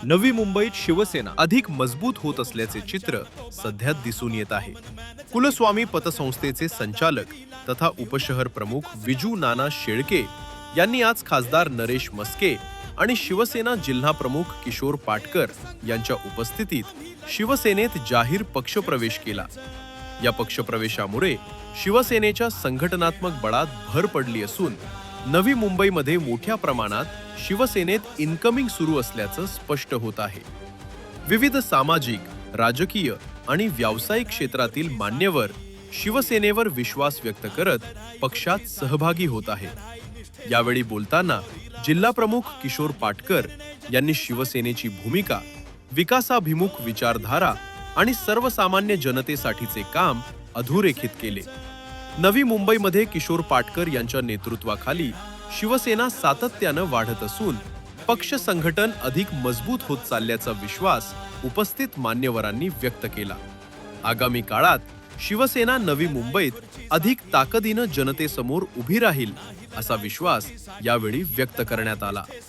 नवी मुंबईत शिवसेना अधिक मजबूत होत असल्याचे चित्र सध्या दिसून येत आहे. कुलस्वामी पतसंस्थेचे संचालक तथा उपशहर प्रमुख विजू नाना शेळके यांनी आज खासदार नरेश मस्के आणि शिवसेना जिल्हा प्रमुख किशोर पाटकर यांच्या उपस्थितीत शिवसेनेत जाहीर पक्षप्रवेश केला. या पक्षप्रवेशामुळे शिवसेनेच्या संघटनात्मक बळात भर पडली असून नवी मुंबईमध्ये मोठ्या प्रमाणात शिवसेनेत इन्कमिंग सुरू असल्याचं स्पष्ट होत आहे. विविध सामाजिक, राजकीय आणि व्यावसायिक क्षेत्रातील मान्यवर शिवसेनेवर विश्वास व्यक्त करत पक्षात सहभागी होत आहेत. यावेळी बोलताना जिल्हा प्रमुख किशोर पाटकर यांनी शिवसेनेची भूमिका, विकासाभिमुख विचारधारा आणि सर्वसामान्य जनतेसाठीचे काम अधोरेखित केले. नवी मुंबईमध्ये किशोर पाटकर यांच्या नेतृत्वाखाली शिवसेना सातत्यानं वाढत असून पक्ष संघटन अधिक मजबूत होत चालल्याचा विश्वास उपस्थित मान्यवरांनी व्यक्त केला. आगामी काळात शिवसेना नवी मुंबईत अधिक ताकदीनं जनतेसमोर उभी राहील असा विश्वास यावेळी व्यक्त करण्यात आला.